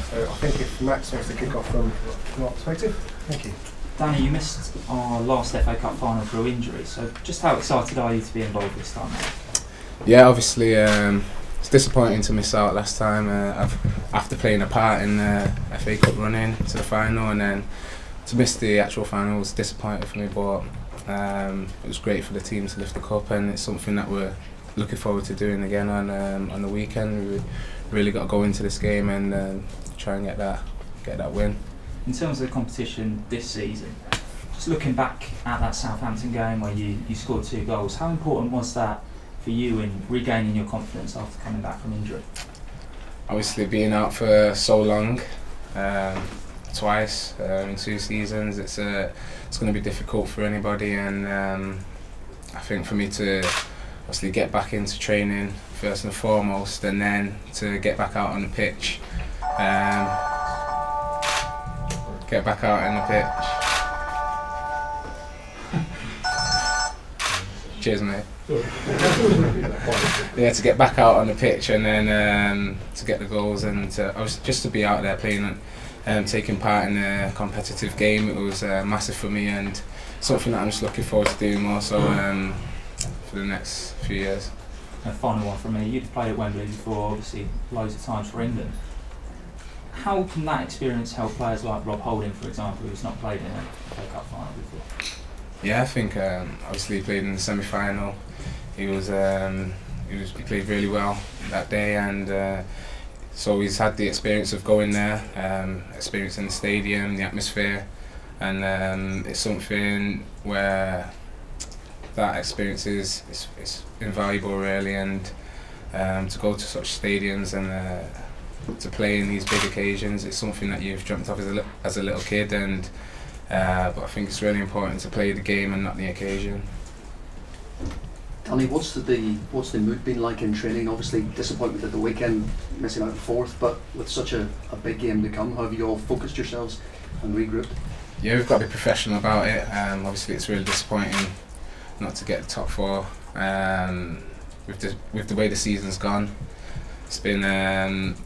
So I think if Max wants to kick off from our perspective. Thank you. Danny, you missed our last FA Cup final through injury, so just how excited are you to be involved this time? Yeah, obviously it's disappointing to miss out last time after playing a part in the FA Cup run-in to the final, and then to miss the actual final was disappointing for me, but it was great for the team to lift the cup, and it's something that we're looking forward to doing again on the weekend. We really got to go into this game and try and get that win. In terms of the competition this season, just looking back at that Southampton game where you scored 2 goals, how important was that for you in regaining your confidence after coming back from injury? Obviously being out for so long, twice in 2 seasons, it's going to be difficult for anybody, and I think for me to obviously get back into training first and foremost, and then to get back out on the pitch. Get back out on the pitch. Cheers, mate. Yeah, to get back out on the pitch, and then to get the goals, and just to be out there playing and taking part in a competitive game. It was massive for me, and something that I'm just looking forward to doing more so for the next few years. A final one from me. You've played at Wembley before, obviously loads of times for England. How can that experience help players like Rob Holding, for example, who's not played in a FA Cup final before? Yeah, I think obviously he played in the semi-final. He played really well that day, and so he's had the experience of going there, experiencing the stadium, the atmosphere, and it's something where that experience is invaluable, really, and to go to such stadiums and to play in these big occasions, it's something that you've dreamt of as a little kid, and but I think it's really important to play the game and not the occasion. Danny, what's the mood been like in training? Obviously disappointment at the weekend, missing out on 4th, but with such a big game to come, how have you all focused yourselves and regrouped? Yeah, we've got to be professional about it. Obviously it's really disappointing not to get the top 4 with the way the season's gone. It's been,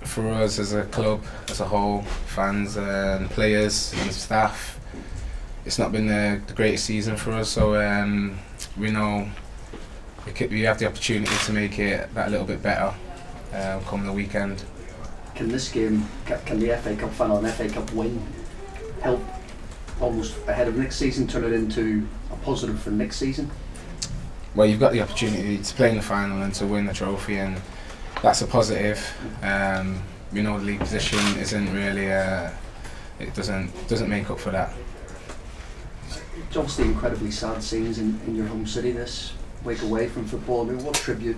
for us as a club, as a whole, fans and players and staff, it's not been the greatest season for us, so we know we have the opportunity to make it that little bit better come the weekend. Can this game, can the FA Cup final and FA Cup win help almost ahead of next season, turn it into a positive for next season? Well, you've got the opportunity to play in the final and to win the trophy, and that's a positive. We know the league position isn't really, it doesn't make up for that. It's obviously incredibly sad scenes in your home city this week away from football. I mean, what tribute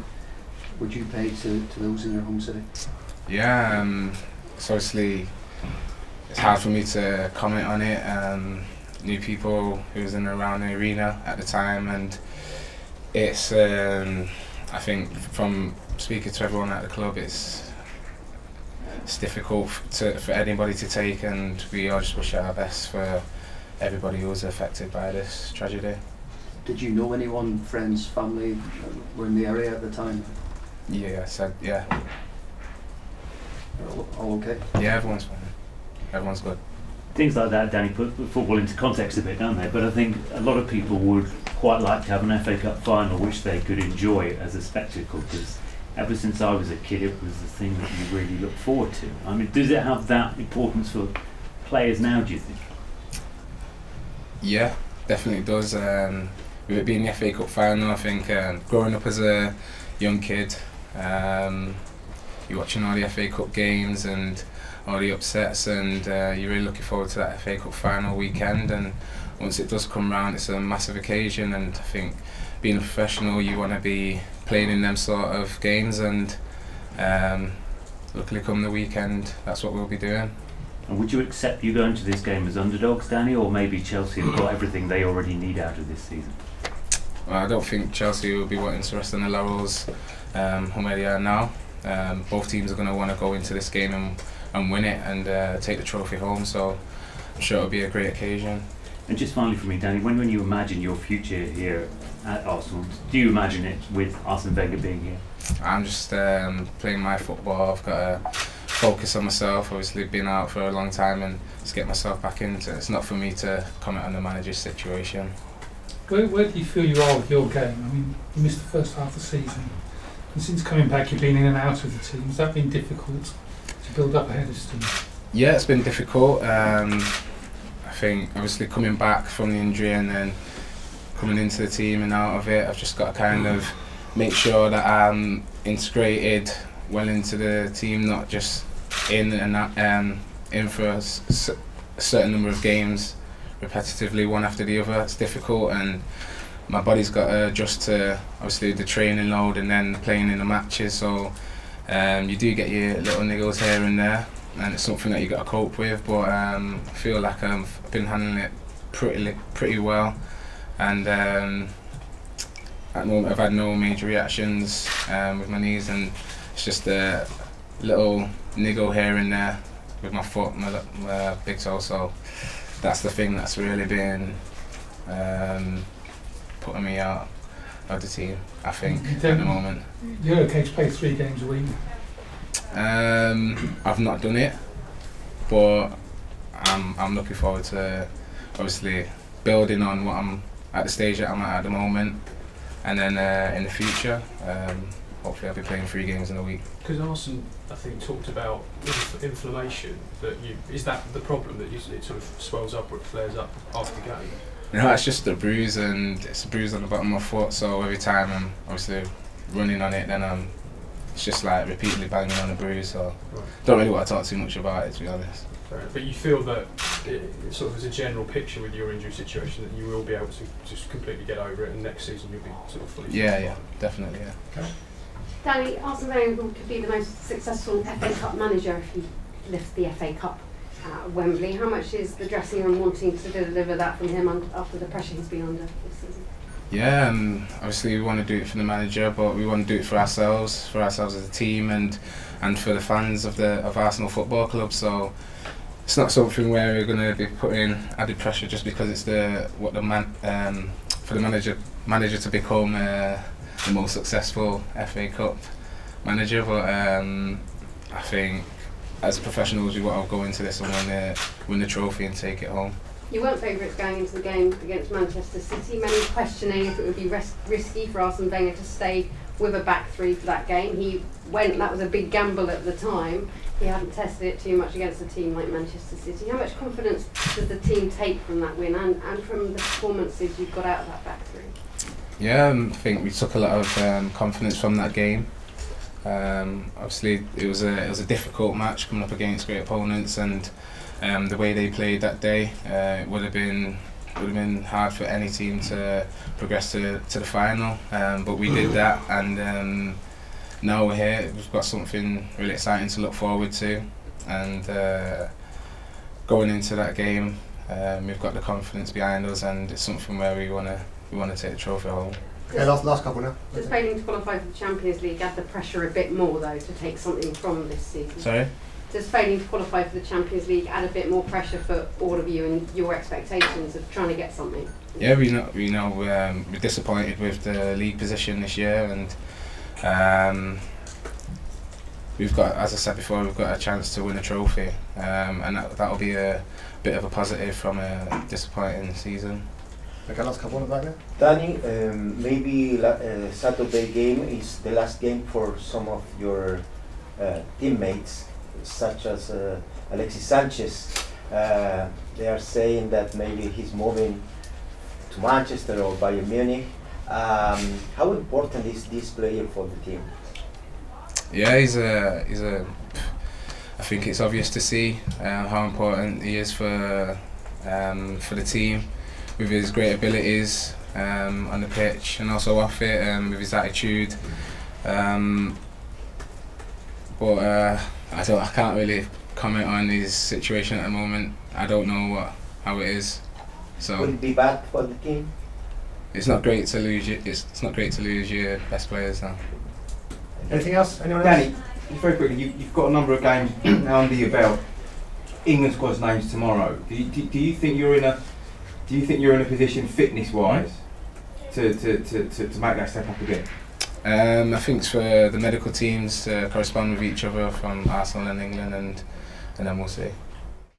would you pay to those in your home city? Yeah, it's obviously it's hard for me to comment on it. Knew people who was in and around the arena at the time, and it's I think from speaking to everyone at the club, it's difficult for anybody to take, and we all just wish our best for everybody who was affected by this tragedy. Did you know anyone, friends, family, were in the area at the time? Yeah, yeah. All okay? Yeah, everyone's fine. Everyone's good. Things like that, Danny, put football into context a bit, don't they? But I think a lot of people would quite like to have an FA Cup final which they could enjoy as a spectacle, because ever since I was a kid it was the thing that you really look forward to. I mean, does it have that importance for players now, do you think? Yeah, definitely does. With it being the FA Cup final, I think growing up as a young kid, you're watching all the FA Cup games and all the upsets, and you're really looking forward to that FA Cup final weekend, and once it does come round it's a massive occasion, and I think being a professional you want to be playing in them sort of games, and luckily come the weekend that's what we'll be doing. And would you accept you going to this game as underdogs, Danny, or maybe Chelsea have got everything they already need out of this season? Well, I don't think Chelsea will be wanting to rest on the laurels from where they are now. Both teams are going to want to go into this game and win it and take the trophy home, so I'm sure it'll be a great occasion. And just finally for me, Danny, when you imagine your future here at Arsenal, do you imagine it with Arsene Wenger being here? I'm just playing my football. I've got a focus on myself. Obviously, been out for a long time and just get myself back into it. It's not for me to comment on the manager's situation. Where do you feel you are with your game? I mean, you missed the first half of the season, and since coming back, you've been in and out of the team. Has that been difficult to build up ahead of this team? Yeah, it's been difficult. I think obviously coming back from the injury and then coming into the team and out of it, I've just got to kind of make sure that I'm integrated well into the team, not just in and in for a certain number of games repetitively, one after the other. It's difficult, and my body's got to adjust to obviously the training load and then playing in the matches. So you do get your little niggles here and there, and it's something that you got to cope with. But I feel like I've been handling it pretty well, and at the moment I've had no major reactions with my knees, and it's just a little niggle here and there with my foot, my big toe. So that's the thing that's really been putting me out of the team, I think, at the moment. You're okay to play 3 games a week? I've not done it, but I'm looking forward to obviously building on what I'm at the stage that I'm at the moment, and then in the future, hopefully I'll be playing 3 games in a week. Because Arsene, I think, talked about inflammation. Is that the problem, that it sort of swells up or it flares up after the game? No, it's just a bruise, and it's a bruise on the bottom of my foot. So every time I'm obviously running on it, then it's just like repeatedly banging on the bruise. So don't really want to talk too much about it, to be honest. But you feel that sort of as a general picture with your injury situation, that you will be able to just completely get over it, and next season you'll be sort of fully. Yeah, definitely, yeah. Okay. Danny, Arsene Wenger could be the most successful FA Cup manager if he lifts the FA Cup at Wembley. How much is the dressing room wanting to deliver that from him after the pressure he's been under this season? Yeah, obviously we want to do it for the manager, but we want to do it for ourselves as a team, and for the fans of Arsenal Football Club. So it's not something where we're going to be putting added pressure just because it's for the manager to become the most successful FA Cup manager. But I think as professionals we want to go into this and win the trophy and take it home. You weren't favourites going into the game against Manchester City. Many questioning if it would be risky for Arsene Wenger to stay with a back 3 for that game. That was a big gamble at the time. He hadn't tested it too much against a team like Manchester City. How much confidence does the team take from that win and from the performances you've got out of that back 3? Yeah, I think we took a lot of confidence from that game. Obviously, it was a difficult match coming up against great opponents, and the way they played that day, it would have been hard for any team to progress to the final. But we did that, and now we're here. We've got something really exciting to look forward to, and going into that game, we've got the confidence behind us, and it's something where we want to take the trophy home. Yeah, last couple now. Does failing to qualify for the Champions League add the pressure a bit more, though, to take something from this season? Sorry? Does failing to qualify for the Champions League add a bit more pressure for all of you and your expectations of trying to get something? Yeah, we know we're disappointed with the league position this year, and we've got, as I said before, we've got a chance to win a trophy, and that'll be a bit of a positive from a disappointing season. Okay, last couple on the back there. Danny, maybe Saturday game is the last game for some of your teammates, such as Alexis Sanchez. They are saying that maybe he's moving to Manchester or Bayern Munich. How important is this player for the team? Yeah, he's a. I think it's obvious to see how important he is for the team, with his great abilities on the pitch and also off it, with his attitude. But I can't really comment on his situation at the moment. I don't know how it is. So will it be bad for the team? It's not great to lose. It's not great to lose your best players now. Anything else? Anyone Danny, else? just very quickly, you've got a number of games now under your belt. England squad's names tomorrow. Do you think you're in a position fitness-wise to make that step up again? I think it's for the medical teams to correspond with each other from Arsenal and England, and then we'll see.